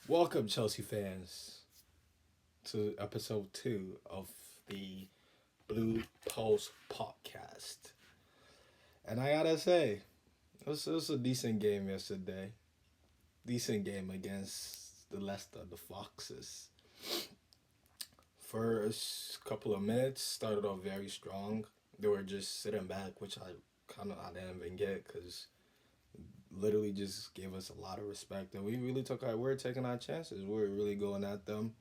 Welcome, Chelsea fans, to episode 2 of the Blue Pulse podcast. And I gotta say, it was a decent game yesterday. Decent game against the Leicester, the Foxes. First couple of minutes started off very strong. They were just sitting back, which I didn't even get because literally just gave us a lot of respect. And we really we're taking our chances. We were really going at them.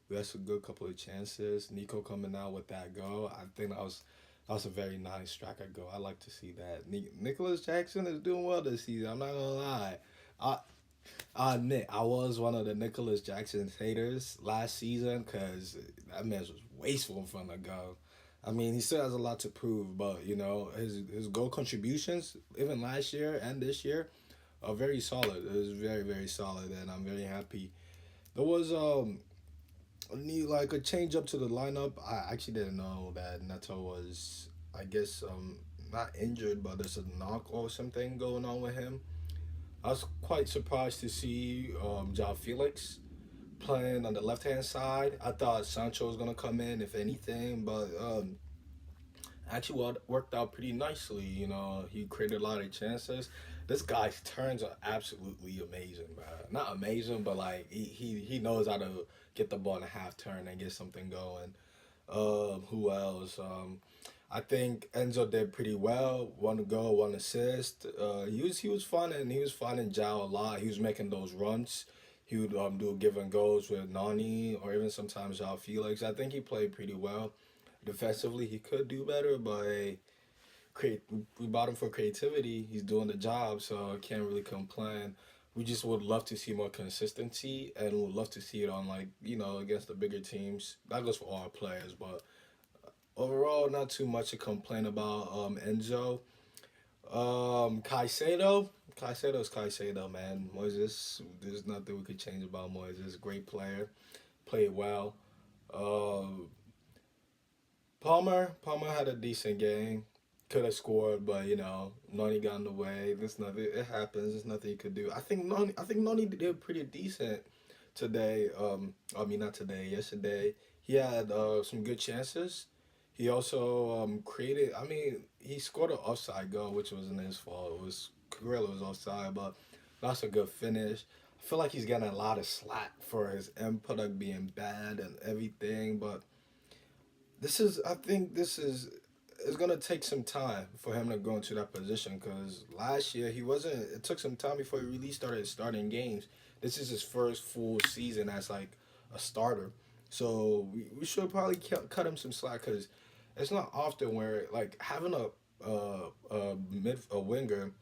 We had a good couple of chances. Nico coming out with that goal. I think that was a very nice striker goal. I like to see that. Nicholas Jackson is doing well this season. I'm not gonna lie. I I admit I was one of the Nicholas Jackson haters last season because that man was wasteful in front of goal. I mean, he still has a lot to prove, but his goal contributions even last year and this year are very solid. It was very solid, and I'm very happy. There was need like a change up to the lineup. I actually didn't know that Neto was, I guess, not injured, but there's a knock or something going on with him. I was quite surprised to see João Felix playing on the left hand side. I thought Sancho was gonna come in if anything, but actually worked out pretty nicely. He created a lot of chances. This guy's turns are absolutely amazing, bro. Not amazing, but like he knows how to get the ball in a half turn and get something going. Who else? I think Enzo did pretty well. One goal, one assist. He was fun and he was finding Jao a lot. He was making those runs. He would do give and goes with Nani or even sometimes Jao Felix. I think he played pretty well. Defensively, he could do better, but hey, we bought him for creativity. He's doing the job, so I can't really complain. We just would love to see more consistency, and would love to see it on against the bigger teams. That goes for all players, but overall, not too much to complain about. Enzo, Caicedo's Caicedo, man. Moises, there's nothing we could change about Moises. Great player, played well. Um, Palmer had a decent game. Could have scored, but Noni got in the way. There's nothing. It happens. There's nothing you could do. I think Noni did pretty decent today. I mean not today. Yesterday he had some good chances. He also created. I mean, he scored an offside goal, which wasn't his fault. It was Carrillo was offside, but that's a good finish. I feel like he's getting a lot of slack for his end product being bad and everything, but I think this is it's gonna take some time for him to go into that position because last year he wasn't. It took some time before he really started starting games. This is his first full season as like a starter, so we should probably cut him some slack because it's not often where like having a winger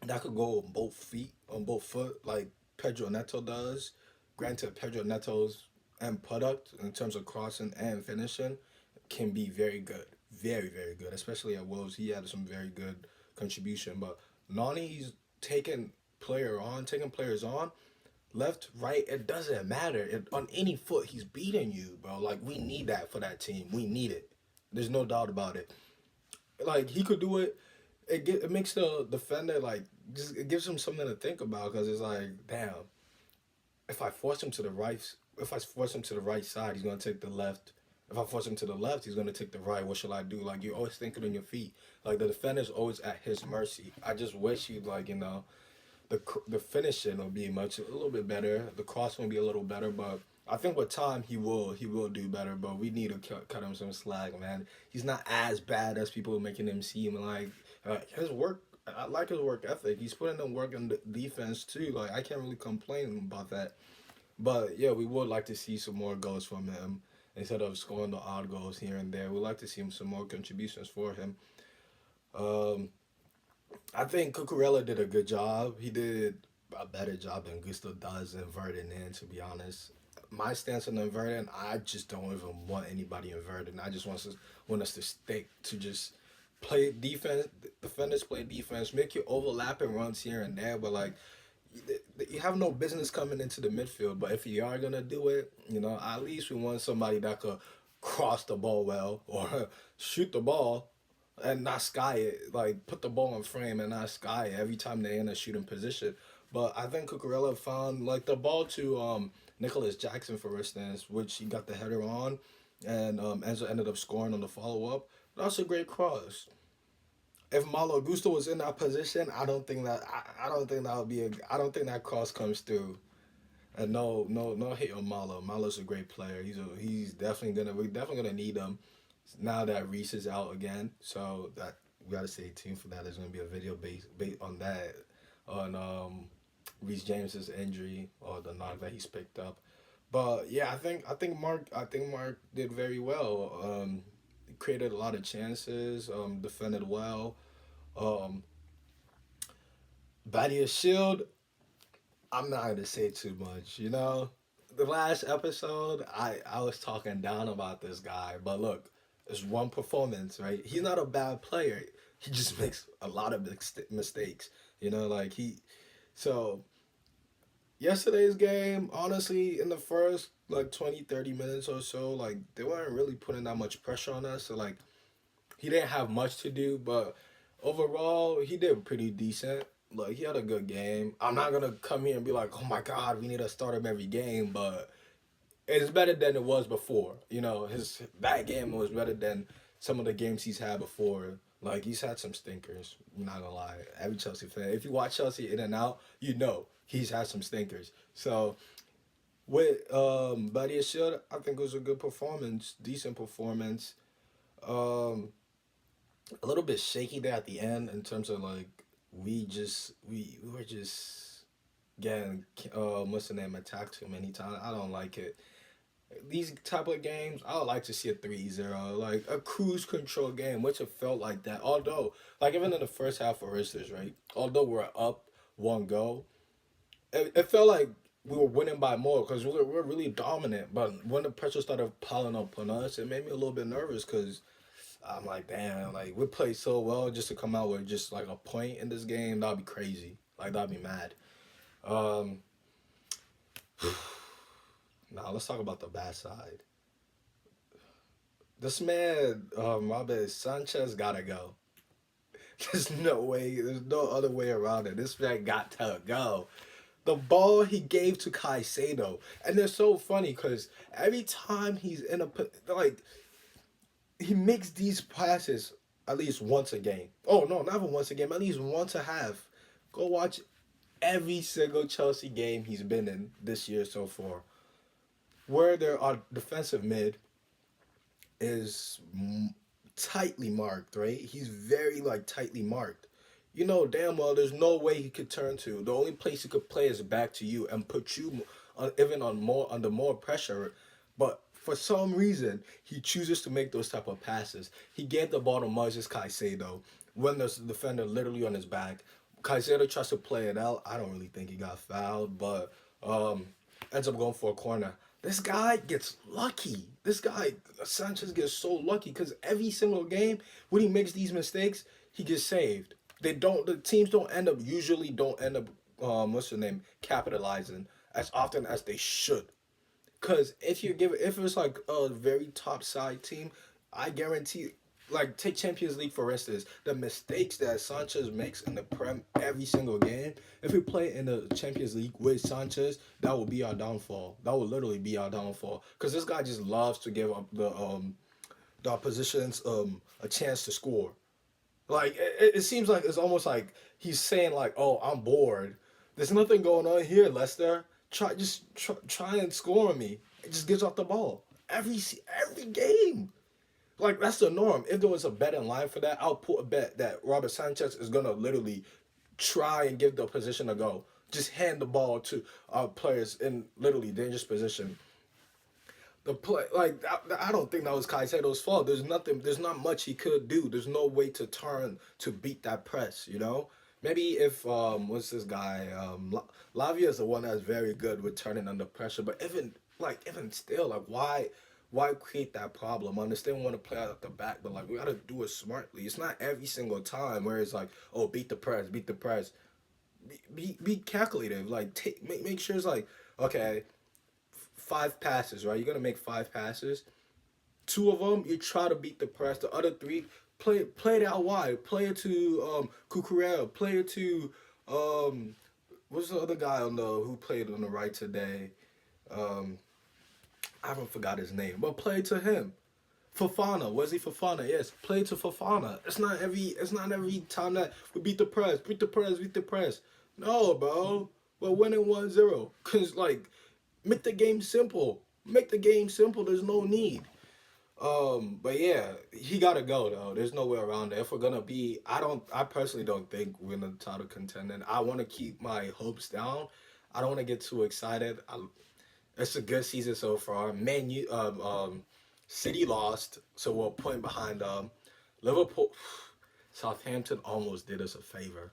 that could go on both feet on both foot like Pedro Neto does. Granted, Pedro Neto's end product in terms of crossing and finishing can be very good, very good. Especially at Wolves, he had some very good contribution. But Nani's taking players on, left, right. It doesn't matter. On any foot, he's beating you, bro. Like we need that for that team. We need it. There's no doubt about it. Like he could do it. It makes the defender like just it gives him something to think about because it's like damn if I force him to the right, if I force him to the right side, he's gonna take the left. If I force him to the left, he's gonna take the right. What shall I do? Like you're always thinking on your feet. Like the defender's always at his mercy. I just wish you'd the finishing will be a little bit better. The cross will be a little better, but I think with time he will do better. But we need to cut him some slack, man. He's not as bad as people making him seem. Like his work. I like his work ethic. He's putting in work in the defense too. Like I can't really complain about that. But yeah, we would like to see some more goals from him instead of scoring the odd goals here and there. We'd like to see some more contributions for him. Um, I think Cucurella did a good job. He did a better job than Gusto does inverting in, to be honest. My stance on inverting, I just don't even want anybody inverting. I just want us to stick to just play defense. Defenders play defense, make your overlapping runs here and there, but like you have no business coming into the midfield. But if you are gonna do it, at least we want somebody that could cross the ball well or shoot the ball and not sky it. Like put the ball in frame and not sky it every time they're in a shooting position. But I think Cucurella found like the ball to Nicholas Jackson, for instance, which he got the header on, and Enzo ended up scoring on the follow up. That's a great cross. If Malo Gusto was in that position, I don't think that would be a I don't think that cross comes through. And no hate on Malo. Malo's a great player. He's definitely gonna we're definitely gonna need him now that Reese is out again. So that we gotta stay tuned for that. There's gonna be a video based on that on Reese James's injury or the knock that he's picked up. But yeah, I think Mark did very well. Created a lot of chances. Defended well. Um, Badia Shield. I'm not gonna say too much. The last episode, I was talking down about this guy, but look, it's one performance, right? He's not a bad player. He just makes a lot of mistakes. Like so yesterday's game, honestly, in the first like 20, 30 minutes or so, like they weren't really putting that much pressure on us. So like he didn't have much to do, but overall he did pretty decent. Like he had a good game. I'm not gonna come here and be like, oh my god, we need to start him every game, but it's better than it was before. His that game was better than some of the games he's had before. Like he's had some stinkers. I'm not gonna lie. Every Chelsea fan, if you watch Chelsea in and out, he's had some stinkers. So with Buddy Shield, I think it was a good performance, decent performance. Um, a little bit shaky there at the end in terms of like we were just getting what's the name attacked too many times. I don't like it. These type of games, I would like to see a 3-0, like a cruise control game, which it felt like that. Although, like even in the first half for instance, right? Although we're up one goal, it felt like we were winning by more because we're really dominant. But when the pressure started piling up on us, it made me a little bit nervous because I'm like, damn, like we played so well just to come out with just like a point in this game, that'd be crazy. Like that'd be mad. Um, now let's talk about the bad side. This man, Robert Sanchez, gotta go. There's no way. There's no other way around it. This man got to go. The ball he gave to Caicedo, and they're so funny because every time he's in like he makes these passes at least once a game. Oh no, not even once a game. At least once a half. Go watch every single Chelsea game he's been in this year so far, where there are defensive mid is tightly marked, right? He's very like tightly marked. You know damn well there's no way he could turn to. The only place he could play is back to you and put you even on more under more pressure. But for some reason, he chooses to make those type of passes. He gave the ball to Moses Caicedo when there's a defender literally on his back. Caicedo tries to play it out. I don't really think he got fouled, but um, ends up going for a corner. This guy gets lucky. This guy Sanchez gets so lucky because every single game when he makes these mistakes, he gets saved. They don't. The teams don't end up usually don't end up what's the name capitalizing as often as they should. Cause if it was like a very top side team, I guarantee like take Champions League for instance, the mistakes that Sanchez makes in the Prem every single game. If we play in the Champions League with Sanchez, that would be our downfall. That would literally be our downfall. Cause this guy just loves to give up the oppositions a chance to score. Like it seems like it's almost like he's saying like, "Oh, I'm bored. There's nothing going on here, Leicester. Try and score on me." It just gives off the ball every game. Like that's the norm. If there was a bet in line for that, I'll put a bet that Robert Sanchez is gonna literally try and give the position a go. Just hand the ball to players in literally dangerous position. The play, like I don't think that was Caicedo's fault. There's nothing. There's not much he could do. There's no way to turn to beat that press. Maybe if what's this guy Lavia is the one that's very good with turning under pressure. But even still, like why create that problem? I understand we want to play out at the back, but like we gotta do it smartly. It's not every single time where it's like, oh, beat the press, beat the press. Be calculative. Like make sure it's like, okay, five passes, right? You're gonna make five passes. Two of them, you try to beat the press. The other three, play it out wide. Play it to Cucurella. Play it to um, what's the other guy on the who played on the right today? Um, I haven't forgot his name, but play to him. Fofana, Wesley Fofana, yes, play to Fofana. It's not every time that we beat the press. No, bro. We're winning 1-0. Cause like make the game simple. Make the game simple. There's no need. But yeah, he gotta go though. There's no way around it. If we're gonna be, I personally don't think we're in the title contending. I want to keep my hopes down. I don't want to get too excited. It's a good season so far. City lost, so we're a point behind Liverpool. Southampton almost did us a favor.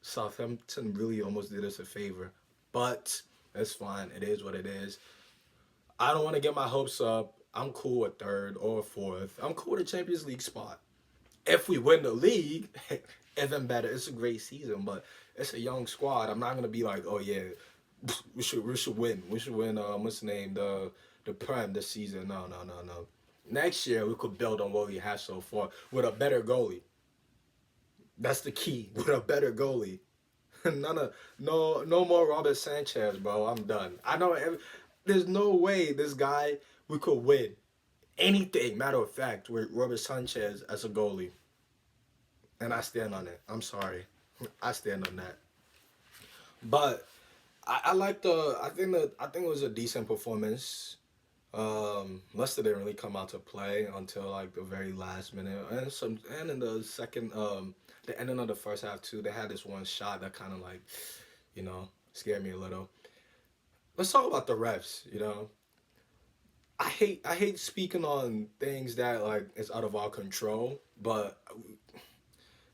Southampton really almost did us a favor, but it's fine. It is what it is. I don't want to get my hopes up. I'm cool with third or fourth. I'm cool with a Champions League spot. If we win the league, even better. It's a great season, but it's a young squad. I'm not gonna be like, oh yeah, we should win. We should win. What's the name? The Prem this season. No, no, no, no. Next year we could build on what we have so far with a better goalie. That's the key. With a better goalie. No more Robert Sanchez, bro. I'm done. I know there's no way this guy we could win anything. Matter of fact, with Robert Sanchez as a goalie, and I stand on it. I'm sorry, I stand on that. But I like the. I think it was a decent performance. Leicester didn't really come out to play until like the very last minute, and in the second the ending of the first half too. They had this one shot that kind of like, scared me a little. Let's talk about the refs. I hate speaking on things that like is out of our control, but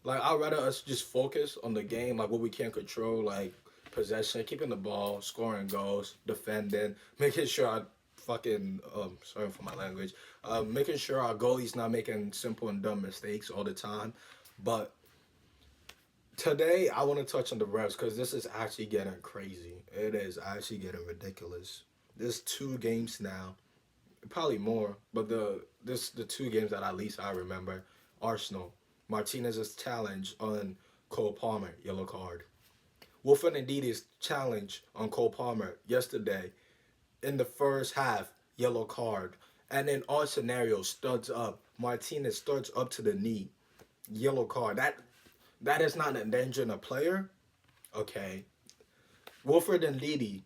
like I'd rather us just focus on the game, like what we can control, like possession, keeping the ball, scoring goals, defending, making sure I fucking sorry for my language, making sure our goalie's not making simple and dumb mistakes all the time. But today I want to touch on the refs because this is actually getting crazy. It is actually getting ridiculous. There's 2 games now, probably more, but the 2 games that at least I remember. Arsenal, Martinez's challenge on Cole Palmer, yellow card. Wilfred Ndidi's challenge on Cole Palmer yesterday in the first half, yellow card. And in all scenarios, studs up. Martinez studs up to the knee, yellow card. That is not endangering a player. Okay. Wilfred Ndidi,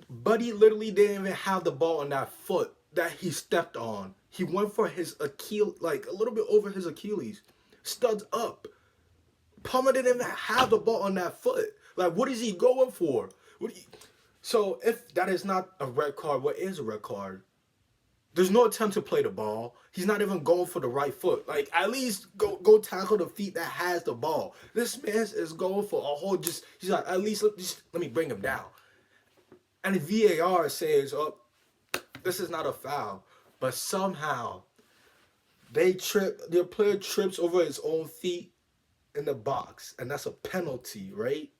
Buddy literally didn't even have the ball on that foot that he stepped on. He went for his Achilles, like a little bit over his Achilles. Studs up. Palmer didn't even have the ball on that foot. Like, what is he going for? So, if that is not a red card, what is a red card? There's no attempt to play the ball. He's not even going for the right foot. Like, at least go tackle the feet that has the ball. This man is going for a whole he's like, at least let me bring him down. And the VAR says, oh, this is not a foul. But somehow the player trips over his own feet in the box, and that's a penalty, right?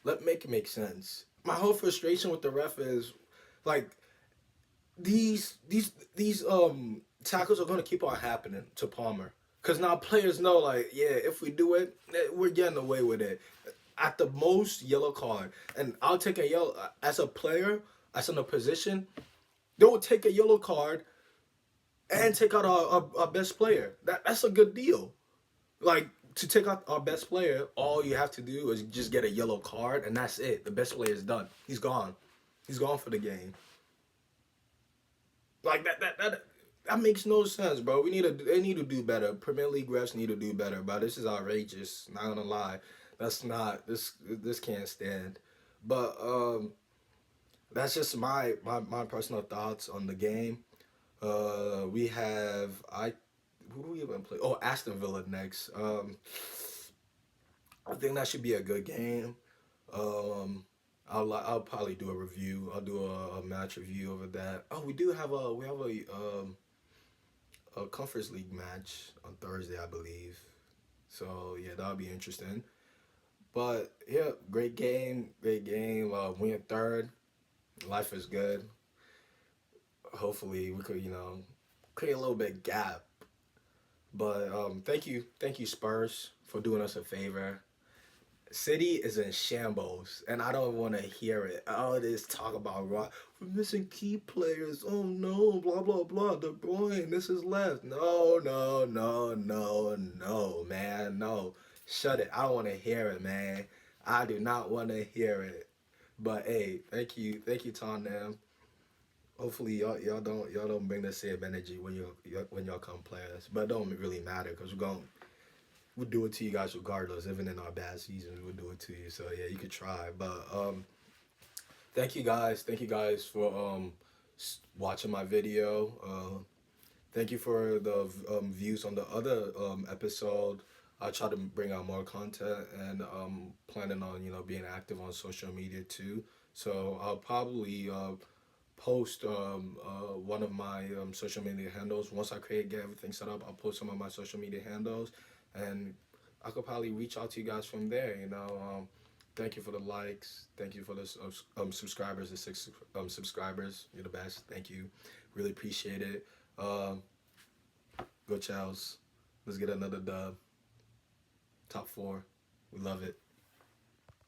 Let make it make sense. My whole frustration with the ref is like these tackles are gonna keep on happening to Palmer. Cause now players know like, yeah, if we do it, we're getting away with it. At the most, yellow card. And I'll take a yellow as a player, as in a position, they will take a yellow card and take out our best player. That's a good deal. Like to take out our best player, all you have to do is just get a yellow card, and that's it. The best player is done. He's gone. He's gone for the game. Like that makes no sense, bro. They need to do better. Premier League refs need to do better, bro. This is outrageous. Not gonna lie, that's not this can't stand. But that's just my personal thoughts on the game. We have who do we even play? Oh, Aston Villa next. I think that should be a good game. Um, I'll probably do a review. I'll do a match review over that. Oh, we have a conference league match on Thursday, I believe. So yeah, that'll be interesting. But yeah, great game, great game. We in third. Life is good. Hopefully, we could create a little bit gap. But thank you Spurs for doing us a favor. City is in shambles, and I don't want to hear it. All this talk about we're missing key players. Oh no, blah blah blah. De Bruyne, this is left. No, no, no, no, no, man, no. Shut it. I don't want to hear it, man. I do not want to hear it. But hey, thank you, Tottenham. Hopefully y'all don't bring the same energy when when y'all come play us. But it don't really matter because we'll do it to you guys regardless. Even in our bad seasons, we'll do it to you. So yeah, you could try. But thank you guys for watching my video. Thank you for the views on the other episode. I try to bring out more content and planning on being active on social media too. So I'll probably post one of my social media handles once I get everything set up. I'll post some of my social media handles, and I could probably reach out to you guys from there. Thank you for the likes. Thank you for the subscribers. The six subscribers. You're the best. Thank you. Really appreciate it. Um, Go Chows. Let's get another dub. Top four. We love it.